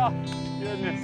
Oh, goodness.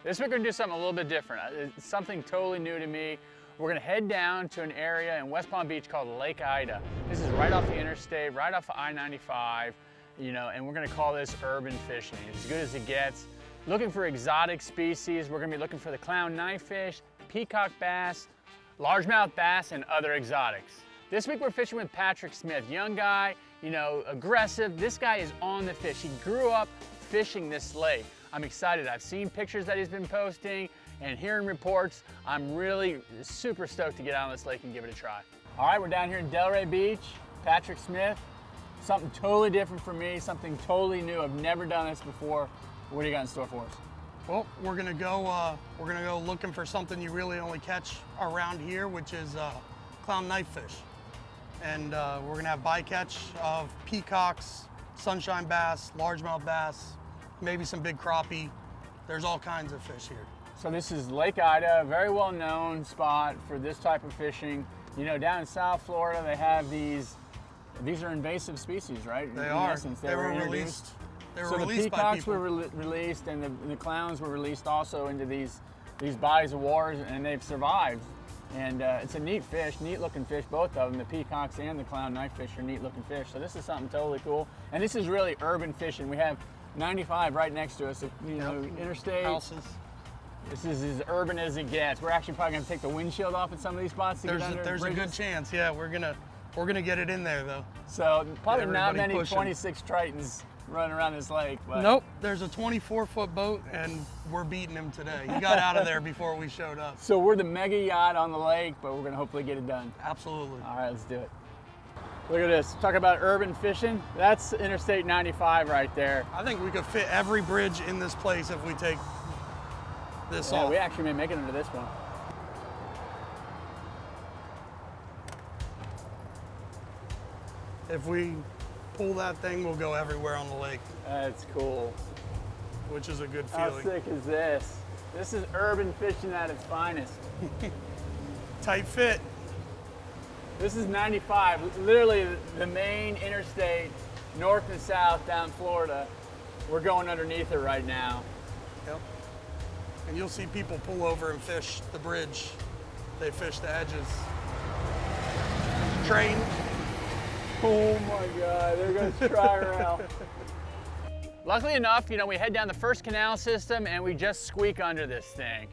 This week we're gonna do something a little bit different. It's something totally new to me. We're gonna head down to an area in West Palm Beach called Lake Ida. This is right off the interstate, right off of I-95, you know, and we're gonna call this urban fishing. It's as good as it gets. Looking for exotic species. We're gonna be looking for the clown knifefish, peacock bass, largemouth bass, and other exotics. This week we're fishing with Patrick Smith, young guy, you know, aggressive. This guy is on the fish. He grew up fishing this lake. I'm excited. I've seen pictures that he's been posting and hearing reports. I'm really super stoked to get out on this lake and give it a try. All right, we're down here in Delray Beach. Patrick Smith, something totally different for me, something totally new. I've never done this before. What do you got in store for us? Well, we're gonna go looking for something you really only catch around here, which is clown knifefish. And we're gonna have bycatch of peacocks, sunshine bass, largemouth bass, maybe some big crappie. There's all kinds of fish here. So this is Lake Ida, a very well known spot for this type of fishing. You know, down in South Florida, they have these are invasive species, right? They in are. Essence, they were released. They were so released the by peacocks people. were released, and the clowns were released also into these bodies of waters, and they've survived. And it's a neat fish, neat looking fish, both of them. The peacocks and the clown knifefish are neat looking fish. So this is something totally cool. And this is really urban fishing. We have 95 right next to us, you know, interstate. Houses. This is as urban as it gets. We're actually probably gonna take the windshield off at some of these spots to get under There's a good chance, yeah. We're gonna get it in there though. So probably not Everybody many pushing. 26 Tritons running around this lake. But Nope, there's a 24-foot boat and we're beating him today. He got out of there before we showed up. So we're the mega yacht on the lake, but we're gonna hopefully get it done. Absolutely. All right, let's do it. Look at this, talk about urban fishing. That's Interstate 95 right there. I think we could fit every bridge in this place if we take this Yeah, off. we actually may make it into this one. If we pull that thing, we'll go everywhere on the lake, That's cool. which is a good How feeling. sick is this? This is urban fishing at its finest. Tight fit. This is 95, literally the main interstate, north and south down Florida. We're going underneath it right now. Yep. And you'll see people pull over and fish the bridge. They fish the edges. Train. Oh my God, there goes Tri-Rail. Luckily enough, you know, we head down the first canal system and we just squeak under this thing.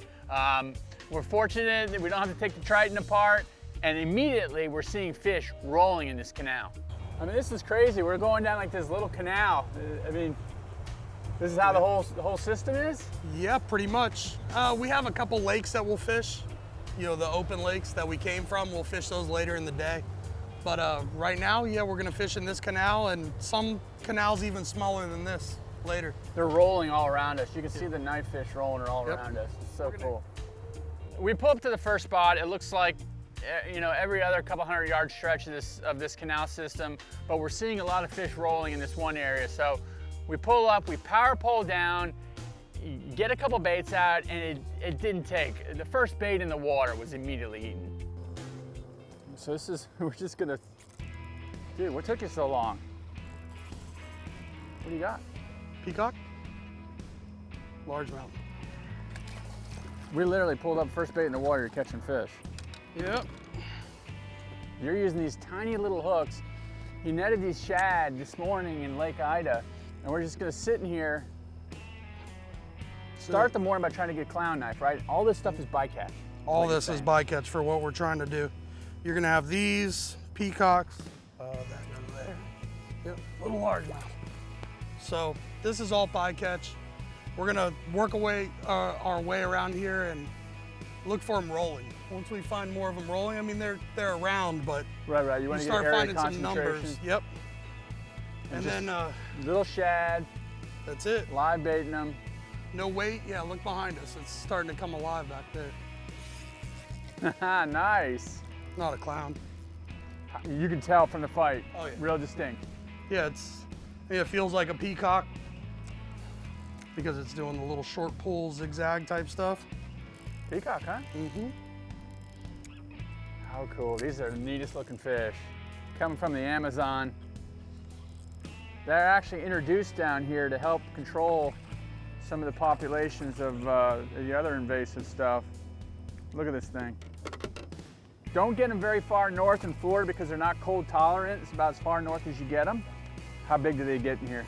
We're fortunate that we don't have to take the Triton apart, and immediately we're seeing fish rolling in this canal. I mean, this is crazy. We're going down like this little canal. I mean, this is how the whole system is? Yeah, pretty much. We have a couple lakes that we'll fish. You know, the open lakes that we came from, we'll fish those later in the day. But right now, yeah, we're gonna fish in this canal, and some canals even smaller than this later. They're rolling all around us. You can see the knife fish rolling all around us. It's so cool. We pull up to the first spot. It looks like, you know, every other couple 100-yard stretch of this canal system, but we're seeing a lot of fish rolling in this one area. So we pull up, we power pole down, get a couple baits out, and it didn't take. The first bait in the water was immediately eaten. So this is, we're just gonna, dude, what took you so long? What do you got? Peacock? Largemouth. We literally pulled up first bait in the water, you're catching fish. Yep. You're using these tiny little hooks. You netted these shad this morning in Lake Ida, and we're just gonna sit in here, start the morning by trying to get a clown knife, right? All this stuff is bycatch. All this is bycatch for what we're trying to do. You're gonna have these peacocks. That goes there. Yep, little largemouth. So this is all bycatch. We're gonna work our way around here and look for them rolling. Once we find more of them rolling, I mean they're around, but Right. You want to get start area finding some numbers. concentration. Yep. And then little shad, that's it. live baiting them. No weight. Yeah, look behind us. It's starting to come alive back there. Nice. Not a clown. You can tell from the fight. Oh, yeah. Real distinct. Yeah, it feels like a peacock. because it's doing the little short pull zigzag type stuff. Peacock, huh? Mm-hmm. How cool. These are the neatest looking fish. Coming from the Amazon. They're actually introduced down here to help control some of the populations of the other invasive stuff. Look at this thing. Don't get them very far north in Florida because they're not cold tolerant. It's about as far north as you get them. How big do they get in here?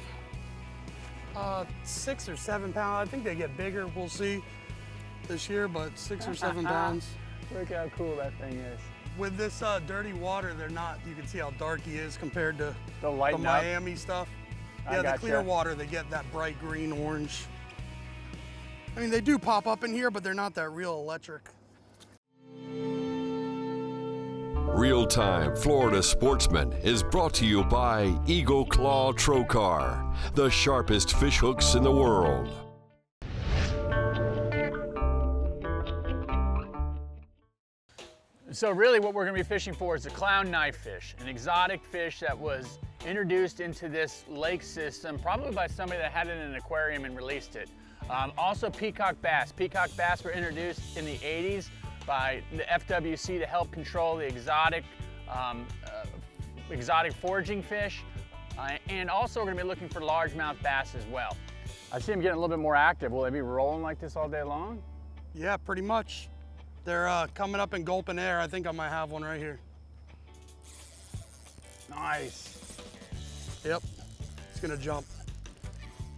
6 or 7 pounds. I think they get bigger. We'll see this year, but 6 or 7 pounds. Look how cool that thing is. With this dirty water, they're not, you can see how dark he is compared to The the Miami stuff. Yeah, the clear gotcha. water, they get that bright green, orange. I mean, they do pop up in here, but they're not that real electric. Real-Time Florida Sportsman is brought to you by Eagle Claw Trocar, the sharpest fish hooks in the world. So really what we're gonna be fishing for is a clown knife fish, an exotic fish that was introduced into this lake system, probably by somebody that had it in an aquarium and released it. Also peacock bass. Peacock bass were introduced in the 80s by the FWC to help control the exotic foraging fish. And also we're gonna be looking for largemouth bass as well. I see them getting a little bit more active. Will they be rolling like this all day long? Yeah, pretty much. They're coming up and gulping air. I think I might have one right here. Nice. Yep, it's gonna jump.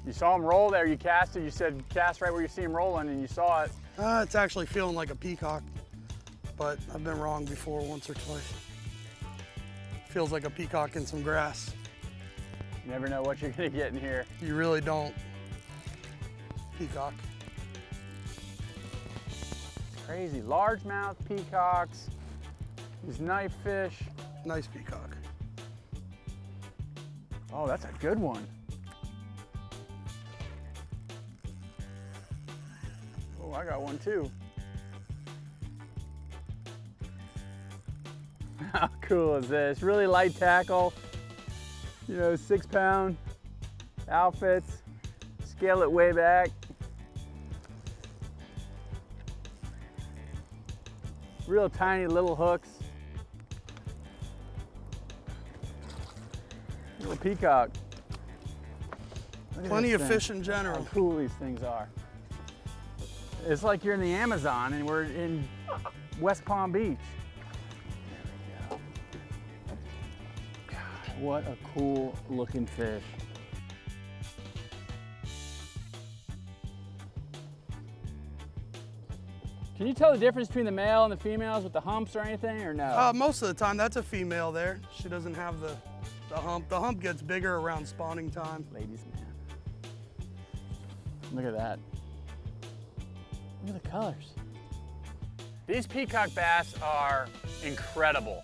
You saw him roll there, you cast it, you said cast right where you see him rolling and you saw it. It's actually feeling like a peacock, but I've been wrong before once or twice. Feels like a peacock in some grass. You never know what you're gonna get in here. You really don't. Peacock. Crazy, largemouth peacocks, these knife fish. Nice peacock. Oh, that's a good one. Oh, I got one too. How cool is this? Really light tackle, 6-pound outfits, scale it way back. Real tiny little hooks. Little peacock. Look at Plenty this of thing. fish in general. How cool these things are. It's like you're in the Amazon and we're in West Palm Beach. There we go. God, what a cool looking fish. Can you tell the difference between the male and the females with the humps or anything, or no? Most of the time, that's a female there. She doesn't have the hump. The hump gets bigger around spawning time. Ladies, man. Look at that. Look at the colors. These peacock bass are incredible.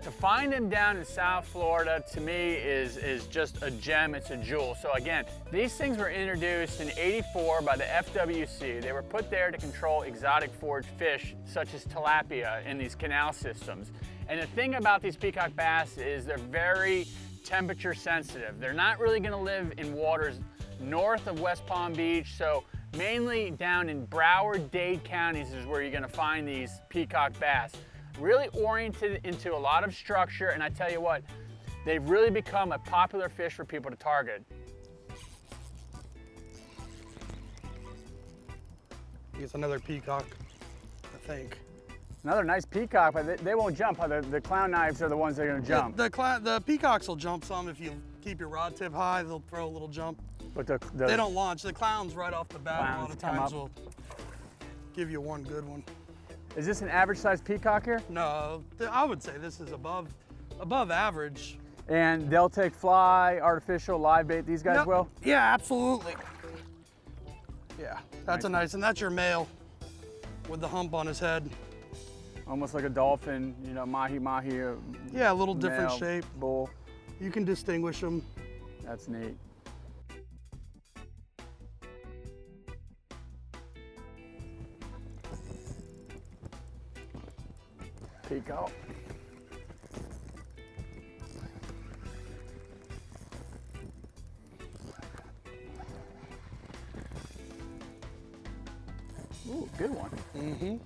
To find them down in South Florida, to me, is just a gem, it's a jewel. So again, these things were introduced in '84 by the FWC. They were put there to control exotic forage fish, such as tilapia in these canal systems. And the thing about these peacock bass is they're very temperature sensitive. They're not really gonna live in waters north of West Palm Beach, so mainly down in Broward, Dade counties is where you're gonna find these peacock bass. Really oriented into a lot of structure, and I tell you what, they've really become a popular fish for people to target. It's another peacock, I think. Another nice peacock, but they won't jump. The clown knives are the ones that are gonna jump. The peacocks will jump some if you keep your rod tip high. They'll throw a little jump. But They don't launch. The clowns right off the bat a lot Clowns of come times up. will give you one good one. Is this an average sized peacock here? No, I would say this is above average. And they'll take fly, artificial, live bait, these guys Yep. will? Yeah, absolutely. Yeah, that's a nice, and that's your male with the hump on his head. Almost like a dolphin, mahi-mahi. Yeah, a little different male shape. Bull. You can distinguish them. That's neat. Peacock. Good one. Mm-hmm.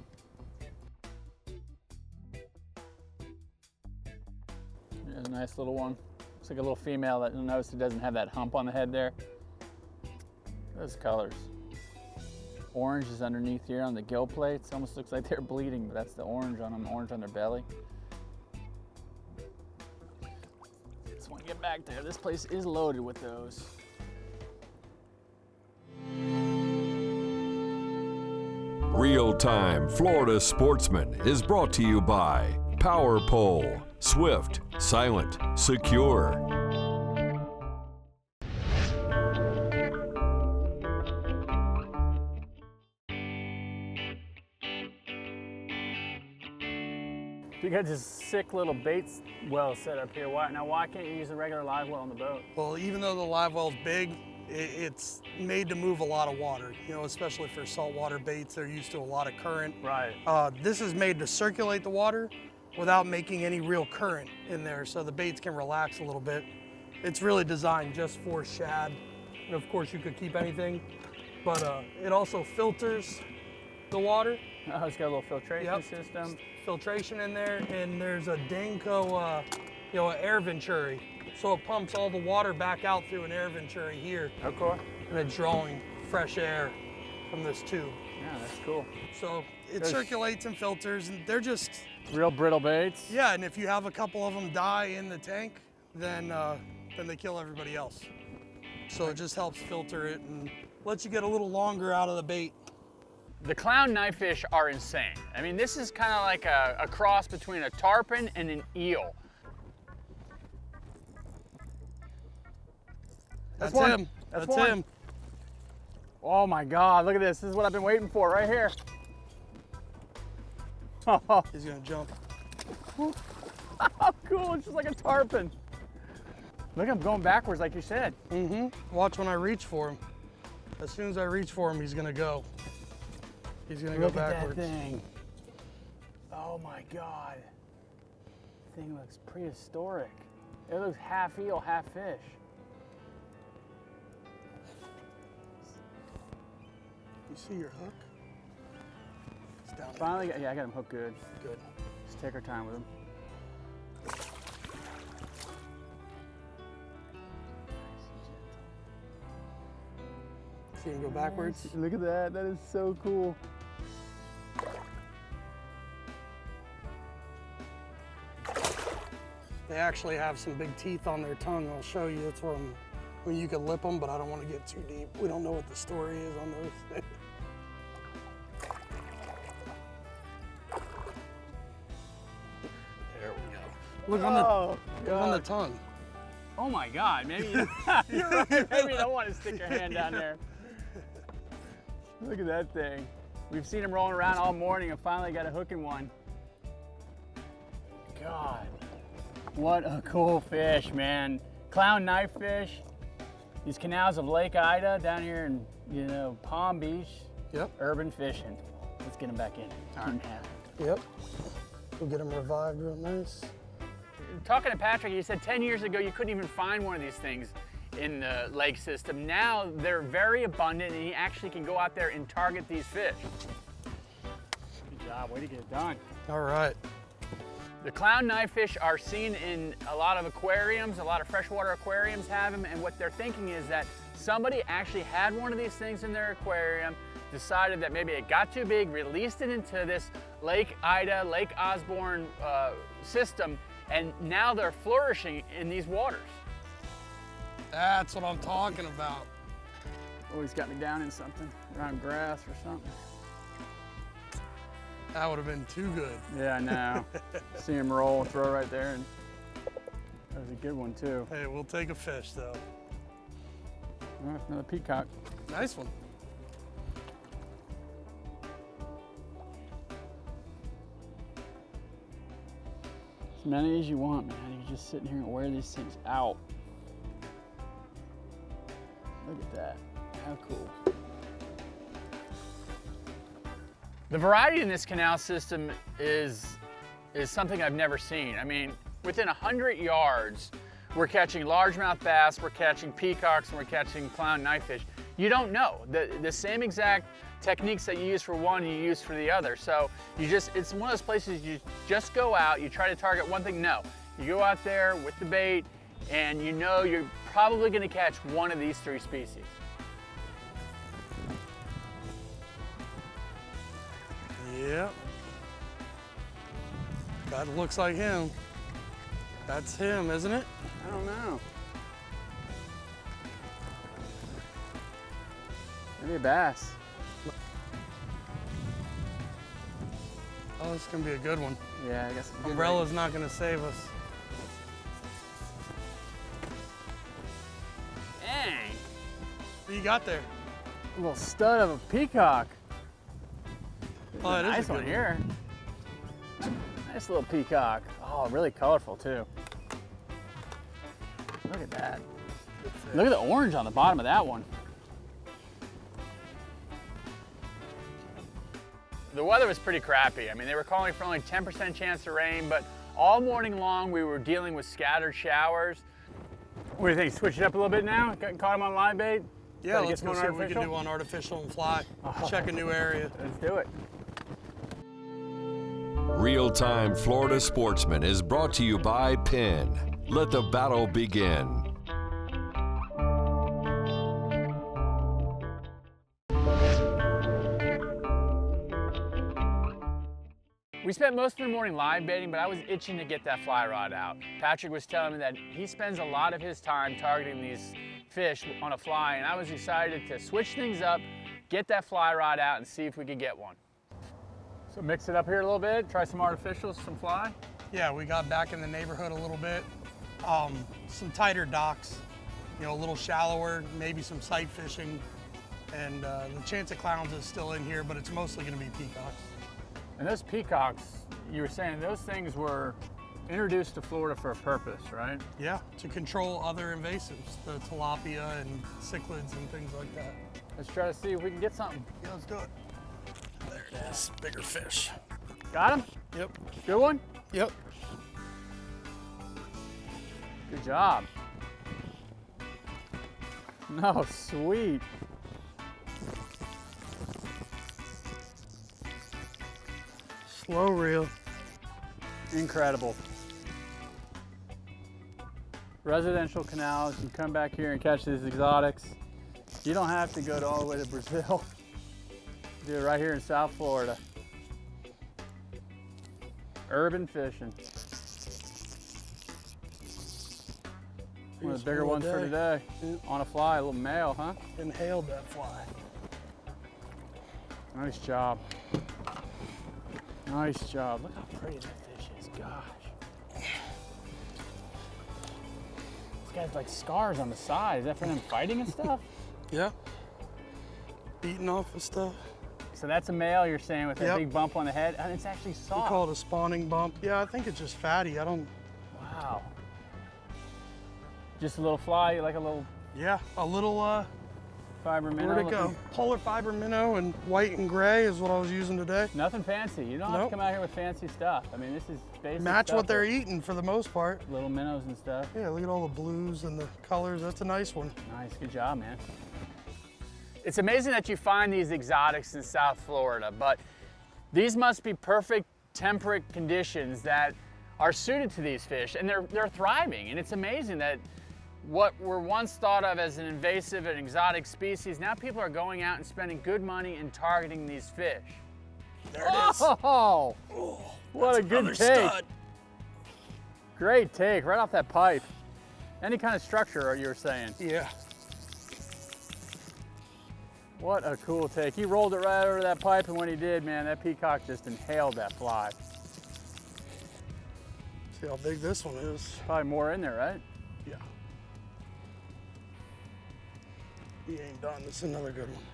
There's a nice little one. Looks like a little female that you'll notice it doesn't have that hump on the head there. Those colors. Orange is underneath here on the gill plates. Almost looks like they're bleeding, but that's the orange on them, orange on their belly. Just want to get back there. This place is loaded with those. Real-time Florida Sportsman is brought to you by Power Pole. Swift, silent, secure. You got this sick little baits well set up here. Why can't you use a regular live well on the boat? Well, even though the live well's big, it's made to move a lot of water, you know, especially for saltwater baits. They're used to a lot of current. Right. This is made to circulate the water without making any real current in there, so the baits can relax a little bit. It's really designed just for shad. And of course you could keep anything, but it also filters the water. Oh, it's got a little filtration system. Filtration in there, and there's a Danco, you know, air venturi. So it pumps all the water back out through an air venturi here. Okay. And it's drawing fresh air from this tube. Yeah, that's cool. So it circulates and filters, and they're just real brittle baits. Yeah, and if you have a couple of them die in the tank, then they kill everybody else. So it just helps filter it and lets you get a little longer out of the bait. The clown knifefish are insane. I mean, this is kind of like a cross between a tarpon and an eel. That's one. him. That's That's one. him. Oh my God, look at this. This is what I've been waiting for right here. Oh, He's gonna jump. how cool, it's just like a tarpon. Look, I'm going backwards like you said. Mm-hmm. Watch when I reach for him. As soon as I reach for him, he's gonna go. He's gonna Look go at backwards. that thing. Oh my God. Thing looks prehistoric. It looks half eel, half fish. You see your hook? It's down there. Finally, yeah, I got him hooked good. Good. Just take our time with him. See him go backwards? Look at that, that is so cool. They actually have some big teeth on their tongue. I'll show you. It's from when you can lip them, but I don't want to get too deep. We don't know what the story is on those. There we go. Look on the tongue. Oh my God, maybe you're right. Maybe you don't want to stick your hand down there. Look at that thing. We've seen him rolling around all morning and finally got a hook in one. God, what a cool fish, man. Clown knifefish. These canals of Lake Ida down here in, you know, Palm Beach. Yep. Urban fishing. Let's get him back in. All right. Yep. We'll get them revived real nice. Talking to Patrick, he said 10 years ago you couldn't even find one of these things in the lake system. Now they're very abundant and he actually can go out there and target these fish. Good job, way to get it done. All right. The clown knifefish are seen in a lot of aquariums, a lot of freshwater aquariums have them, and what they're thinking is that somebody actually had one of these things in their aquarium, decided that maybe it got too big, released it into this Lake Ida, Lake Osborne system, and now they're flourishing in these waters. That's what I'm talking about. Oh, he's got me down in something, around grass or something. That would have been too good. Yeah, I know. See him roll, throw right there, and that was a good one too. Hey, we'll take a fish though. Oh, another peacock. Nice one. As many as you want, man. You can just sit in here and wear these things out. Look at that. How cool. The variety in this canal system is something I've never seen. I mean, within 100 yards, we're catching largemouth bass, we're catching peacocks, and we're catching clown knifefish. You don't know. The same exact techniques that you use for one, you use for the other. So it's one of those places you just go out, you try to target one thing. No, you go out there with the bait, and you know you're probably gonna catch one of these three species. Yep. That looks like him. That's him, isn't it? I don't know. Maybe a bass. Oh, this is gonna be a good one. Yeah, I guess. Umbrella's not gonna save us. Dang. What you got there? A little stud of a peacock. Oh, it is a Nice good one here. Nice little peacock. Oh, really colorful too. Look at that. Look at the orange on the bottom of that one. The weather was pretty crappy. I mean, they were calling for only 10% chance of rain, but all morning long we were dealing with scattered showers. What do you think? Switch it up a little bit now? Caught him on live bait? Yeah, let's go see what we can do on artificial and fly. Check a new area. Let's do it. Real-time Florida Sportsman is brought to you by Penn. Let the battle begin. We spent most of the morning live baiting, but I was itching to get that fly rod out. Patrick was telling me that he spends a lot of his time targeting these fish on a fly, and I was excited to switch things up, get that fly rod out, and see if we could get one. So mix it up here a little bit, try some artificials, some fly. Yeah, we got back in the neighborhood a little bit. Some tighter docks, you know, a little shallower, maybe some sight fishing. And the chance of clowns is still in here, but it's mostly gonna be peacocks. And those peacocks, you were saying those things were introduced to Florida for a purpose, right? Yeah, to control other invasives, the tilapia and cichlids and things like that. Let's try to see if we can get something. Yeah, let's do it. There it is, bigger fish. Got him? Yep. Good one? Yep. Good job. No, sweet. Slow reel. Incredible. Residential canals, you come back here and catch these exotics. You don't have to go all the way to Brazil. Do it right here in South Florida. Urban fishing. One of the bigger ones for today. Yeah. On a fly, a little male, huh? Inhaled that fly. Nice job. Nice job. Look how pretty that fish is, gosh. This guy's like scars on the side. Is that from them fighting and stuff? Yeah. Beating off of stuff. So that's a male, you're saying, with that big bump on the head, and it's actually soft. We call it a spawning bump. Yeah, I think it's just fatty. I don't. Wow. Just a little fly, like a little Yeah, a little. fiber minnow. Where'd it go? Polar fiber minnow and white and gray is what I was using today. Nothing fancy. You don't have to come out here with fancy stuff. I mean, this is basic Match stuff what they're with eating for the most part. little minnows and stuff. Yeah, look at all the blues and the colors. That's a nice one. Nice, good job, man. It's amazing that you find these exotics in South Florida, but these must be perfect temperate conditions that are suited to these fish, and they're thriving. And it's amazing that what were once thought of as an invasive and exotic species, now people are going out and spending good money and targeting these fish. There it is. Oh, what a good take. Stud. Great take, right off that pipe. Any kind of structure, you were saying. Yeah. What a cool take. He rolled it right over that pipe, and when he did, man, that peacock just inhaled that fly. See how big this one is. Probably more in there, right? Yeah. He ain't done. This is another good one.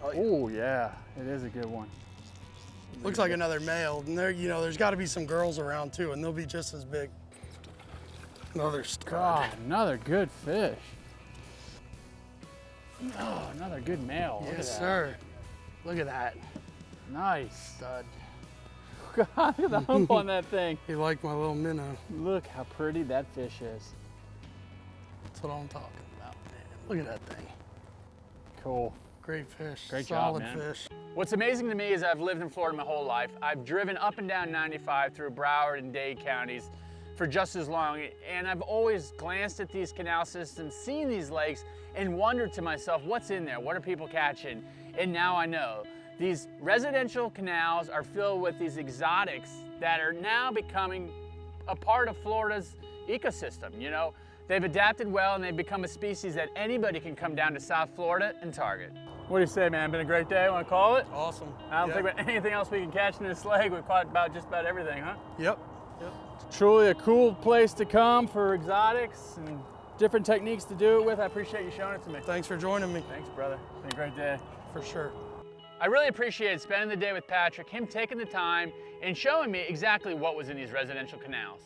Oh yeah, it is a good one. Looks like another male. And there, you know, there's got to be some girls around too, and they'll be just as big. Another stud. God, another good fish. Oh, another good male. Look at Yes, that. sir. Look at that. Nice. Stud. God, look at the hump on that thing. He liked my little minnow. Look how pretty that fish is. That's what I'm talking about, man. Look at that thing. Cool. Great fish. Great job, Solid man. fish. What's amazing to me is I've lived in Florida my whole life. I've driven up and down 95 through Broward and Dade counties for just as long, and I've always glanced at these canal systems, seen these lakes, and wondered to myself, what's in there? What are people catching? And now I know. These residential canals are filled with these exotics that are now becoming a part of Florida's ecosystem. You know, they've adapted well and they've become a species that anybody can come down to South Florida and target. What do you say, man? Been a great day. Want to call it? Awesome. I don't think about anything else we can catch in this lake. We've caught just about everything, huh? Yep. It's truly a cool place to come for exotics and different techniques to do it with. I appreciate you showing it to me. Thanks for joining me. Thanks, brother. Been a great day. For sure. I really appreciated spending the day with Patrick, him taking the time and showing me exactly what was in these residential canals.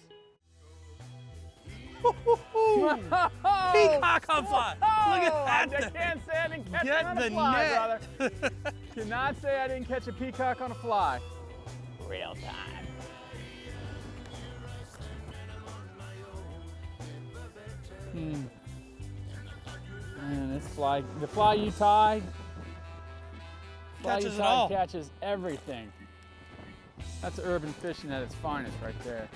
Peacock on fly. Look at that I thing. can't say I didn't catch Get it on a the fly, net. brother. Cannot say I didn't catch a peacock on a fly. Real time. Man, this fly, the fly you tied, Catches it all. catches everything. That's urban fishing at its finest right there.